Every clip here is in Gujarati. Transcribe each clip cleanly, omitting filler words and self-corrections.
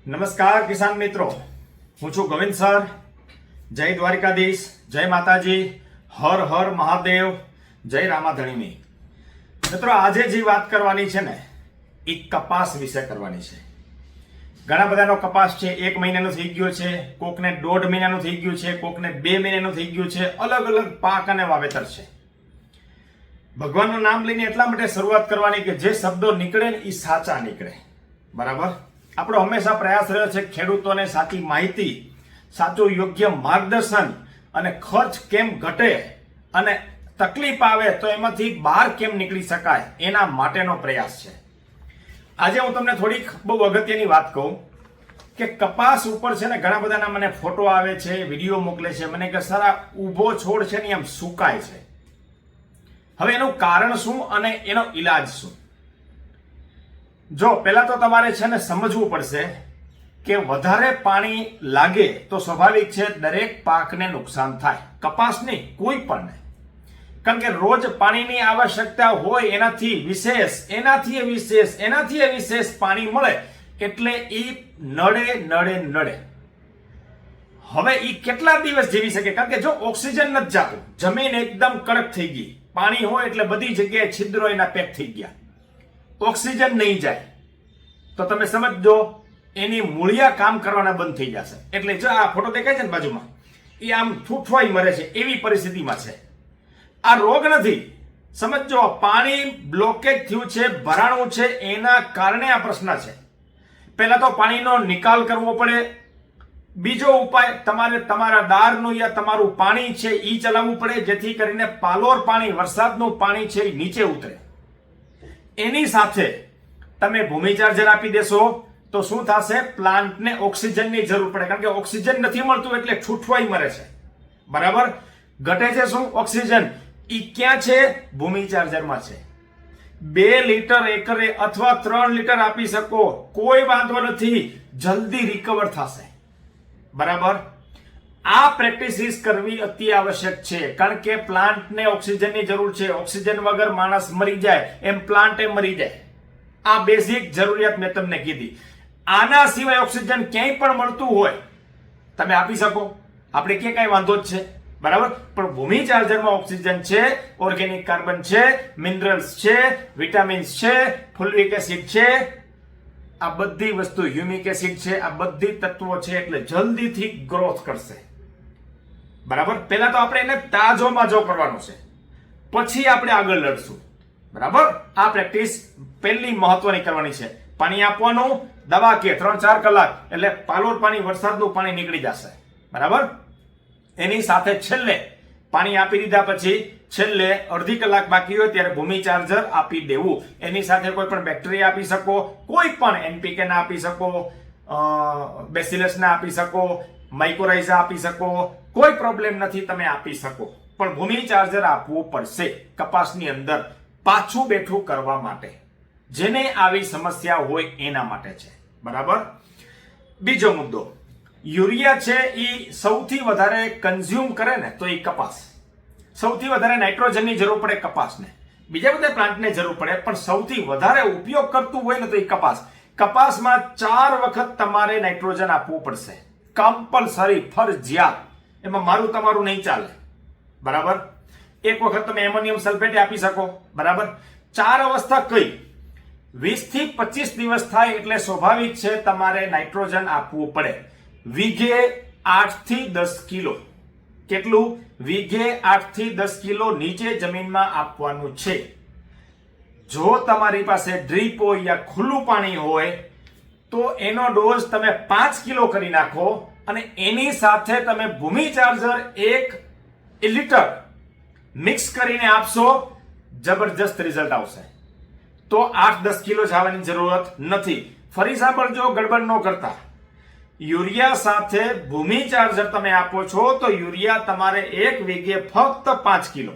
નમસ્કાર કિસાન મિત્રો, હું છું ગોવિંદ સર. જય દ્વારિકાધીશ, જય માતાજી, હર હર મહાદેવ, જય રામાધણીની. મિત્રો, આજે જે વાત કરવાની છે ને એ કપાસ વિશે કરવાની છે. ઘણા બધાનો કપાસ છે 1 મહિનાનો થઈ ગયો છે, કોકને 1.5 મહિનાનો થઈ ગયું છે, કોકને 2 મહિનાનો થઈ ગયું છે. અલગ અલગ પાક અને વાવેતર છે. ભગવાનનું નામ લઈને એટલા માટે શરૂઆત કરવાની કે જે શબ્દો નીકળે ને એ સાચા નીકળે. બરાબર? આપણો હંમેશા પ્રયાસ રહ્યો છે ખેડૂતોને સાચી માહિતી, સાચું યોગ્ય માર્ગદર્શન અને ખર્ચ કેમ ઘટે અને તકલીફ આવે તો એમાંથી બહાર કેમ નીકળી શકાય એના માટેનો પ્રયાસ છે. આજે હું તમને થોડીક બહુ અગત્યની વાત કહું કે કપાસ ઉપર છે ને ઘણા બધાના મને ફોટો આવે છે, વિડીયો મોકલે છે મને કે સર આ ઊભો છોડ છે ને એમ સુકાય છે. હવે એનું કારણ શું અને એનો ઈલાજ શું? જો પહેલા તો તમારે છે ને સમજવું પડશે કે વધારે પાણી લાગે તો સ્વાભાવિક છે દરેક પાકને નુકસાન થાય. કપાસ નહીં, કોઈ પણ નહીં. કારણ કે રોજ પાણીની આવશ્યકતા હોય, એનાથી વિશેષ પાણી મળે એટલે એ નડે. હવે એ કેટલા દિવસ જીવી શકે? કારણ કે જો ઓક્સિજન નથી જાતું, જમીન એકદમ કડક થઈ ગઈ, પાણી હોય એટલે બધી જગ્યાએ છિદ્રો એના પેક થઈ ગયા, ઓક્સિજન નહીં જાય તો તમે સમજો એની મૂળિયા કામ કરવાના બંધ થઈ જશે. એટલે જો આ ફોટો દેખાય છે ને બાજુમાં, એ આમ ઠૂઠવાઈ મરે છે એવી પરિસ્થિતિમાં છે. આ રોગ નથી, સમજો પાણી બ્લોકેજ થયું છે, ભરાણું છે, એના કારણે આ પ્રશ્ન છે. પહેલા તો પાણીનો નિકાલ કરવો પડે. બીજો ઉપાય, તમારે તમારા દારનું યા તમારું પાણી છે એ ચલાવવું પડે જેથી કરીને પાલોર પાણી, વરસાદનું પાણી છે એ નીચે ઉતરે. એની સાથે તમે ભૂમિ ચાર્જર આપી દેશો તો શું થશે? પ્લાન્ટને ઓક્સિજનની જરૂર પડે. કારણ કે ઓક્સિજન નથી મળતું એટલે ઠૂઠવાઈ મરે છે. બરાબર? ઘટે છે શું? ઓક્સિજન. ઈ ક્યાં છે? ભૂમિ ચાર્જરમાં છે. 2 લીટર એકરે અથવા 3 લીટર આપી શકો, કોઈ વાંધો નથી, જલ્દી રિકવર થશે. બરાબર? આ પ્રેક્ટિસ કરવી અતિ આવશ્યક છે. કારણ કે પ્લાન્ટને ઓક્સિજનની જરૂર છે. ઓક્સિજન વગર માણસ મરી જાય એમ પ્લાન્ટ મરી જાય. આ બેઝિક જરૂરિયાત મેં તમને કીધી. આના સિવાય ઓક્સિજન ક્યાંય પણ મળતું હોય તમે આપી શકો, આપણે ક્યાં કઈ વાંધો જ છે. બરાબર? પણ ભૂમિ ચાર્જરમાં ઓક્સિજન છે, ઓર્ગેનિક કાર્બન છે, મિનરલ્સ છે, વિટામિન્સ છે, ફોલિક એસિડ છે, આ બધી વસ્તુ, હ્યુમિક એસિડ છે, આ બધી તત્વો છે એટલે જલ્દીથી ગ્રોથ કરશે. બરાબર? પહેલા તો આપણે એને તાજો માજો કરવાનો છે, પછી આપણે આગળ લડશું. બરાબર? આ પ્રેક્ટિસ પહેલી મહત્વની કરવાની છે. પાણી આપવાનું, દવા કે 3-4 કલાક એટલે પાલોર પાણી, વરસાદનું પાણી નીકળી જશે. બરાબર? એની સાથે છેલ્લે પાણી આપી દીધા પછી છેલ્લે અડધી કલાક બાકી હોય ત્યારે ભૂમિ ચાર્જર આપી દેવું. એની સાથે કોઈ પણ બેક્ટેરિયા આપી શકો, કોઈ પણ NPK ના આપી શકો, બેસિલસ ના આપી શકો, માઇકોરાઇઝા આપી શકો, કોઈ પ્રોબ્લેમ નથી, તમે આપી શકો. પણ ભૂમિ ચાર્જર આપવું પડશે કપાસની અંદર પાછું બેઠું કરવા માટે. જેને આવી સમસ્યા હોય એના માટે છે. બરાબર? બીજો મુદ્દો, યુરિયા છે એ સૌથી વધારે કન્ઝ્યુમ કરે ને તો એ કપાસ. સૌથી વધારે નાઇટ્રોજનની જરૂર પડે કપાસને. બીજા બધા પ્લાન્ટને જરૂર પડે પણ સૌથી વધારે ઉપયોગ કરતું હોય ને તો એ કપાસ. કપાસમાં 4 વખત તમારે નાઇટ્રોજન આપવું પડશે, કમ્પલસરી, ફરજિયાત. એમાં મારું તમારું નહીં ચાલે. બરાબર? એક વખત તમે એમોનિયમ સલ્ફેટ આપી શકો. બરાબર? 4 અવસ્થા કઈ? 20 થી 25 દિવસ થાય એટલે સ્વાભાવિક છે તમારે નાઇટ્રોજન આપવું પડે. વીઘે 8 થી 10 કિલો. કેટલું? વીઘે 8 થી 10 કિલો નીચે જમીનમાં આપવાનું છે. જો તમારી પાસે ડ્રીપ હોય યા ખુલ્લું પાણી હોય તો એનો ડોઝ તમે 5 કિલો કરી નાખો અને એની સાથે તમે ભૂમિ ચાર્જર 1 લીટર મિક્સ કરીને આપશો, જબરજસ્ત રિઝલ્ટ આવશે. તો 8-10 કિલો જવાની જરૂરત નથી. ફરી સાંભળજો, ગડબડ ન કરતા. યુરિયા સાથે ભૂમિ ચાર્જર તમે આપો છો તો યુરિયા તમારે 1 વીઘે ફક્ત 5 કિલો,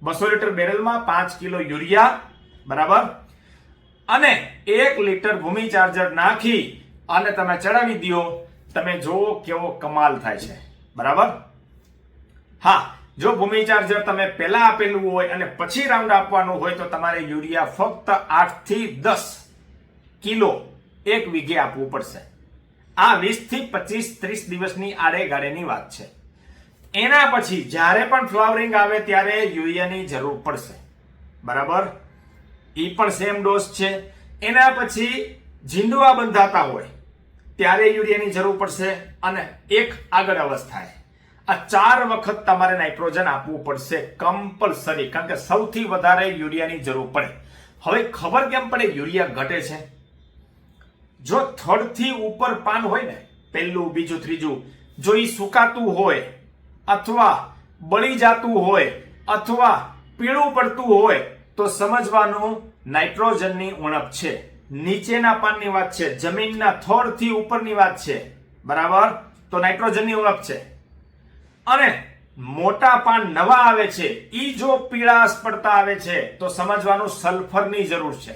200 લીટર બેરલમાં 5 કિલો યુરિયા. બરાબર? અને 1 લીટર ભૂમિ ચાર્જર નાખી અને તમે ચડાવી દો, તમે જુઓ કેવો કમાલ થાય છે. બરાબર? હા, જો ભૂમિ ચાર્જર તમે પહેલા આપેલું હોય અને પછી રાઉન્ડ આપવાનું હોય તો તમારે યુરિયા ફક્ત 8 થી 10 કિલો 1 વીઘે આપવું પડશે. આ 20 થી 25 30 દિવસની આડેગાળેની વાત છે. એના પછી જ્યારે પણ ફ્લાવરિંગ આવે ત્યારે યુરિયાની જરૂર પડશે. બરાબર, એ પણ સેમ ડોઝ છે. એના પછી ઝીંડવા બંધાતા હોય ત્યારે યુરિયાની જરૂર પડશે. અને એક આગળ અવસ્થાએ આ 4 વખત તમારે નાઇટ્રોજન આપવું પડશે કમ્પલસરી, કારણ કે સૌથી વધારે યુરિયાની જરૂર પડે. હવે ખબર કેમ પડે યુરિયા ઘટે છે? જો થડથી ઉપર પાન હોય ને, પહેલું બીજું ત્રીજું, જો એ સુકાતું હોય અથવા બળી જતું હોય અથવા પીળું પડતું હોય તો સમજવાનું નાઇટ્રોજનની ઉણપ છે. નીચેના પાનની વાત છે, જમીનના થડથી ઉપરની વાત છે. બરાબર, તો નાઇટ્રોજનની ઉણપ છે. અને મોટા પાન નવા આવે છે, ઈ જો પીળાશ પડતા આવે છે તો સમજવાનું સલ્ફરની જરૂર છે.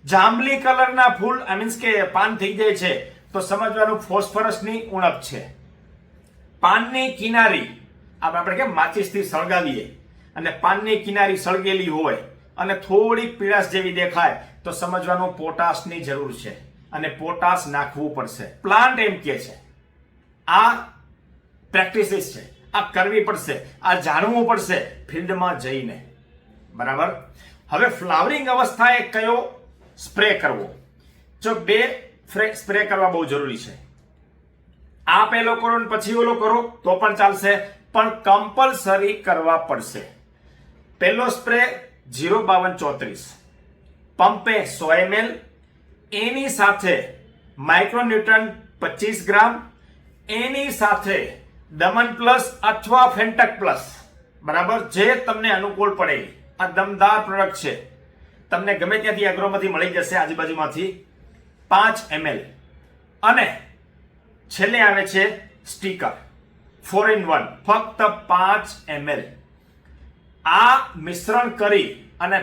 જાંબલી કલરના ફૂલ મીન્સ કે પાન થઈ જાય છે તો સમજવાનું ફોસ્ફરસની ઉણપ છે. પાનની કિનારી આપણે કેમ માચિસથી સળગાવીએ અને પાનની કિનારી સળગેલી હોય અને થોડી પીળાશ જેવી દેખાય તો સમજવાનું પોટાશની જરૂર છે અને પોટાશ નાખવું પડશે. પ્લાન્ટ એમ કે છે આ પ્રેક્ટિસિસ છે, આ કરવી પડશે, આ જાણવું પડશે ફિલ્ડમાં જઈને. બરાબર, હવે ફ્લાવરિંગ અવસ્થાએ કયો સ્પ્રે કરવો? જો 2 સ્પ્રે કરવા બહુ જરૂરી છે. આ પહેલો કરો ને પછી ઓલો કરો તો પણ ચાલશે, પણ કમ્પલસરી કરવા પડશે. પહેલો સ્પ્રે 05234 પંપે 100 ml, એની સાથે માઇક્રોન્યુટ્રન 25 ગ્રામ, એની સાથે દમન પ્લસ અથવા ફેન્ટક પ્લસ. બરાબર, જે તમને અનુકૂળ પડે. આ દમદાર પ્રોડક્ટ છે, તમને ગમે ત્યાંથી એગ્રોમાંથી મળી જશે, આજુબાજુમાંથી. 5 ml. અને છેલ્લે આવે છે સ્ટીકર 4-in-1, ફક્ત 5 ml. આ મિશ્રણ કરી અને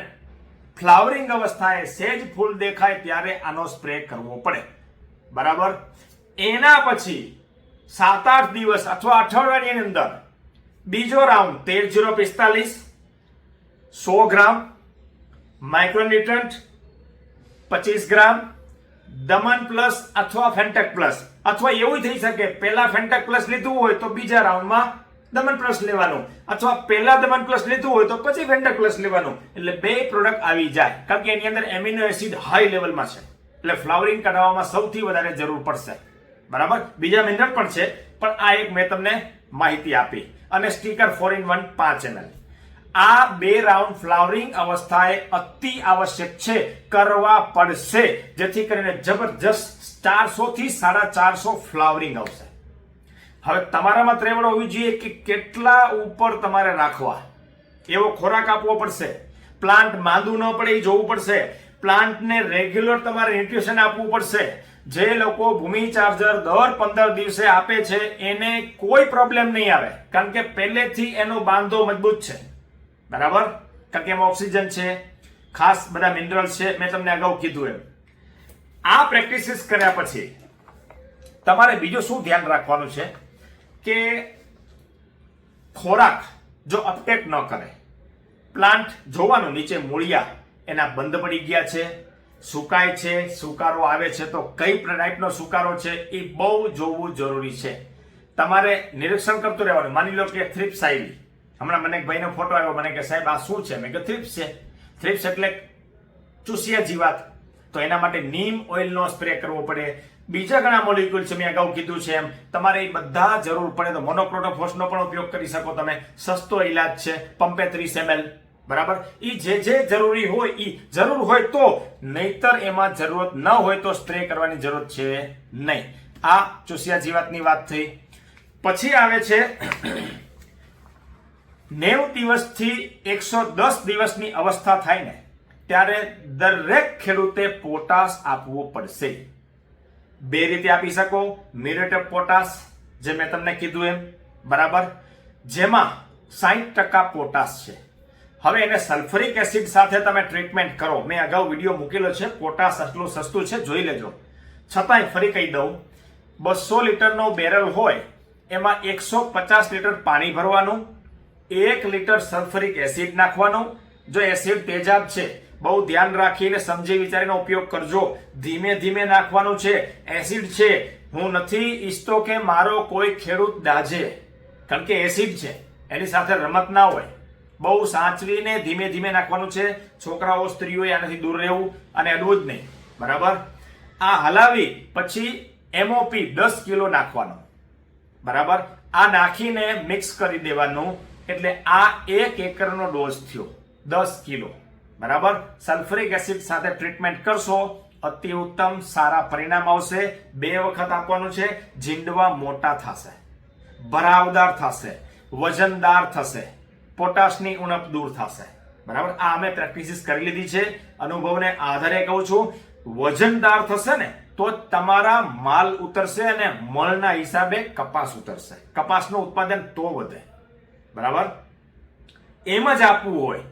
ફ્લાવરિંગ અવસ્થાએ સેજ ફૂલ દેખાય ત્યારે આનો સ્પ્રે કરવો પડે. બરાબર, એના પછી 7-8 દિવસ અથવા અઠવાડિયાની અંદર બીજો રાઉન્ડ 13-045 100 ગ્રામ, માઇક્રોન્યુટ્રન્ટ 25 ગ્રામ, દમન પ્લસ અથવા ફેન્ટક પ્લસ, અથવા એવું થઈ શકે પહેલા ફેન્ટક પ્લસ લીધું હોય તો બીજા રાઉન્ડમાં દમન પ્લસ લેવાનું, અથવા પહેલા દમન પ્લસ લીધું હોય તો પછી ફેન્ટક પ્લસ લેવાનું. એટલે 2 પ્રોડક્ટ આવી જાય, કારણ કે એની અંદર એમિનો એસિડ હાઈ લેવલમાં છે, એટલે ફ્લાવરિંગ કઢાવવામાં સૌથી વધારે જરૂર પડશે. બરાબર, બીજા મિનરલ પણ છે, પણ આ એક મેં તમને માહિતી આપી. અને સ્ટીકર 4-in-1 5 ml. આ 2 રાઉન્ડ ફ્લાવરિંગ અવસ્થાએ અતિ આવશ્યક છે, કરવા પડશે, જેથી કરીને જબરજસ્ત 400 થી 450 ફ્લાવરિંગ આવશે. હવે તમારામાં ત્રેવડ હોવી જોઈએ કે કેટલા ઉપર તમારે રાખવા, એવો ખોરાક આપવો પડશે. પ્લાન્ટ માંદું ન પડે એ જોવું પડશે. પ્લાન્ટને રેગ્યુલર તમારે ન્યુટ્રિશન આપવું પડશે. જે લોકો ભૂમિ ચાર્જર દર 15 દિવસે આપે છે એને કોઈ પ્રોબ્લેમ નહીં આવે, કારણ કે પહેલેથી એનો બાંધો મજબૂત છે. બરાબર, કારણ કે એમાં ઓક્સિજન છે, ખાસ બધા મિનરલ્સ છે, મેં તમને અગાઉ કીધું એમ. આ પ્રેક્ટિસિસ કર્યા પછી તમારે બીજું શું ધ્યાન રાખવાનું છે કે ખોરાક જો અપટેક ન કરે, પ્લાન્ટ જોવાનું નીચે મૂળિયા એના બંધ પડી ગયા છે, સુકાય છે, સુકારો આવે છે તો કઈ ટાઈપનો સુકારો છે એ બહુ જોવું જરૂરી છે. તમારે નિરીક્ષણ કરતું રહેવાનું. માની લો કે થ્રિપ્સ આવી, હમણાં મને એક ભાઈનો ફોટો આવ્યો, મને કે સાહેબ આ શું છે? મેં કહ્યું થ્રિપ્સ છે. થ્રિપ્સ એટલે ચૂસિયા જીવાત, તો એના માટે નીમ ઓઇલનો સ્પ્રે કરવો પડે. બીજા ઘણા મોલિક્યુલ છે, મેં અગાઉ કીધું છે એમ. તમારે એ બધા જરૂર પડે તો મોનોક્રોટોફોસનો પણ ઉપયોગ કરી શકો તમે, સસ્તો ઇલાજ છે. પંપે 30 ml. બરાબર, એ જે જરૂરી હોય એ જરૂર હોય તો, નહીતર એમાં જરૂરત ન હોય તો સ્પ્રે કરવાની જરૂર છે નહીં. આ ચૂસિયા જીવાતની વાત થઈ. પછી આવે છે 90 દિવસથી 110 દિવસની અવસ્થા થાય ને ત્યારે દરેક ખેડૂતે પોટાશ આપવું પડશે. 2 રીતે આપી શકો. મ્યુરેટ ઓફ પોટાશ, જે મેં તમને કીધું એમ. બરાબર, જેમાં 60% પોટાશ છે. હવે એને સલ્ફરિક એસિડ સાથે તમે ટ્રીટમેન્ટ કરો. મેં અગાઉ વિડીયો મૂકેલો છે, પોટાશ આટલું સસ્તું છે, જોઈ લેજો. છતાંય ફરી કહી દઉં, 200 લીટરનો બેરલ હોય એમાં 150 લીટર પાણી ભરવાનું, 1 લીટર સલ્ફરિક એસિડ નાખવાનું. જો એસિડ તેજાબ છે, બહુ ધ્યાન રાખીને સમજી વિચારીને ઉપયોગ કરજો. ધીમે ધીમે નાખવાનું છે. એસિડ છે, હું નથી ઈચ્છતો કે મારો કોઈ ખેડૂત દાજે, કારણ કે એસિડ છે, એની સાથે રમત ના હોય. બહુ સાચવીને ધીમે ધીમે નાખવાનું છે. છોકરાઓ, સ્ત્રીઓએ આનાથી દૂર રહેવું અને અડવું જ નહીં. બરાબર. આ હલાવી પછી એમઓપી 10 કિલો નાખવાનો. બરાબર. આ નાખીને મિક્સ કરી દેવાનું. એટલે આ 1 એકરનો ડોઝ થયો, 10 કિલો. બરાબર. સલ્ફ્યુરિક એસિડ સાથે ટ્રીટમેન્ટ કરશો, અતિ ઉત્તમ, સારા પરિણામ આવશે. 2 વખત આપવાનું છે. જીંડવા મોટા થશે, ભરાવદાર થશે, વજનદાર થશે, પોટાશની ઉણપ દૂર થશે. બરાબર. આ અમે પ્રેક્ટિસ કરી લીધી છે. અનુભવને આધારે કહું છું. વજનદાર થશે ને તો તમારા માલ ઉતરશે અને મળના હિસાબે કપાસ ઉતરશે. કપાસનું ઉત્પાદન તો વધે. બરાબર. એમ જ આપવું હોય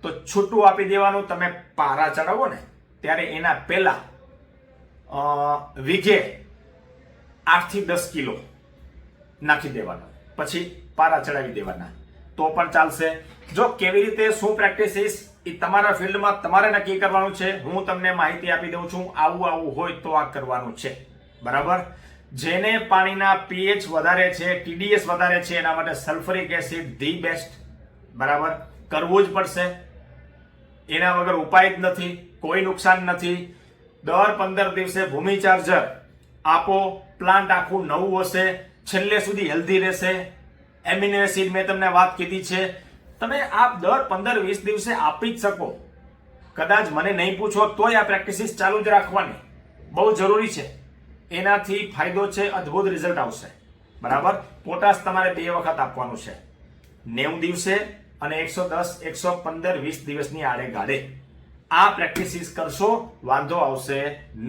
તો છૂટું આપી દેવાનું. તમે પારા ચડાવો ને ત્યારે એના પહેલા વીઘે 8 થી 10 કિલો નાખી દેવાના, પછી પારા ચડાવી દેવાના તો પણ ચાલશે. જો કેવી રીતે શું પ્રેક્ટિસ એ તમારા ફિલ્ડમાં તમારે નક્કી કરવાનું છે. હું તમને માહિતી આપી દઉં છું. આવું હોય તો આ કરવાનું છે. બરાબર. જેને પાણીના પીએચ વધારે છે, ટીડીએસ વધારે છે, એના માટે સલ્ફ્યુરિક એસિડ ધી બેસ્ટ. બરાબર. કરવું જ પડશે. એના વગર ઉપાય જ નથી. કોઈ નુકસાન નથી. દર 15 દિવસે ભૂમિ ચાર્જર આપો. પ્લાન્ટ આખું નવું હશે, છેલ્લે સુધી હેલ્ધી રહેશે. એમિનો એસિડ મેં તમને વાત કીધી છે. તમે આ દર 15-20 દિવસે આપી જ શકો. કદાચ મને નહીં પૂછો તોય આ પ્રેક્ટિસ ચાલુ જ રાખવાની બહુ જરૂરી છે. એનાથી ફાયદો છે, અદ્ભુત રિઝલ્ટ આવશે. બરાબર. પોટાશ તમારે 2 વખત આપવાનું છે, 90 દિવસે અને 110, 115, 20 દિવસની આડે ગાડે. આ પ્રેક્ટિસ કરશો, વાંધો આવશે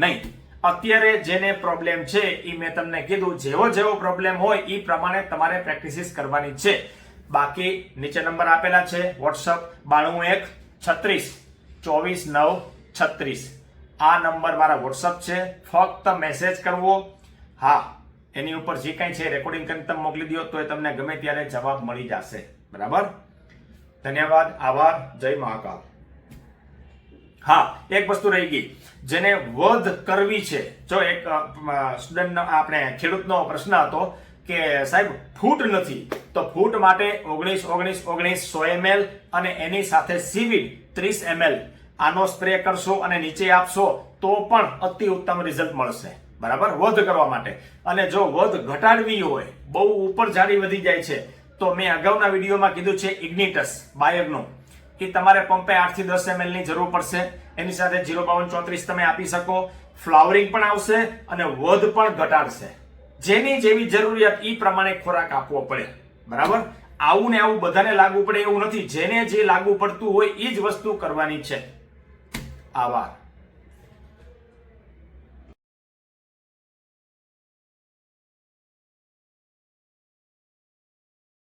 નહીં. અત્યારે જેને પ્રોબ્લેમ છે એ મેં તમને કીધું, જેવો પ્રોબ્લેમ હોય એ પ્રમાણે તમારે પ્રેક્ટિસ કરવાની છે. બાકી નીચે નંબર આપેલા છે વોટ્સઅપ 92 36 24 9 36. આ નંબર મારા વોટ્સઅપ છે. ફક્ત મેસેજ કરવો. હા, એની ઉપર જે કંઈ છે રેકોર્ડિંગ કરીને તમે મોકલી દો તો એ તમને ગમે ત્યારે જવાબ મળી જશે. બરાબર. ધન્યવાદ, આભાર, જય મહાકાલ. હા, એક વસ્તુ રહી ગઈ, જેને વધ કરવી છે. જો એક સ્ટુડન્ટ આપણે ખેડૂતનો પ્રશ્ન હતો કે સાહેબ ફૂટ નથી, તો ફૂટ માટે 19-19-19 100 ml અને એની સાથે સીવીડ 30 ml આનો સ્પ્રે કરશો અને નીચે આપશો તો પણ અતિ ઉત્તમ રિઝલ્ટ મળશે. બરાબર. વધ કરવા માટે. અને જો વધ ઘટાડવી હોય, બહુ ઉપર જાડી વધી જાય છે, તો મેં અગાઉના વિડીયોમાં કીધું છે ઇગ્નિટસ બાયરનું, કે તમારે પંપે 8 થી 10 ml ની જરૂર પડશે. એની સાથે 05234 તમે આપી શકો. ફ્લાવરિંગ પણ આવશે અને વધ પણ ઘટાડશે. જેની જેવી જરૂરિયાત એ પ્રમાણે ખોરાક આપવો પડે. બરાબર. આવું ને આવું બધાને લાગુ પડે એવું નથી. જેને જે લાગુ પડતું હોય એ જ વસ્તુ કરવાની છે. આભાર.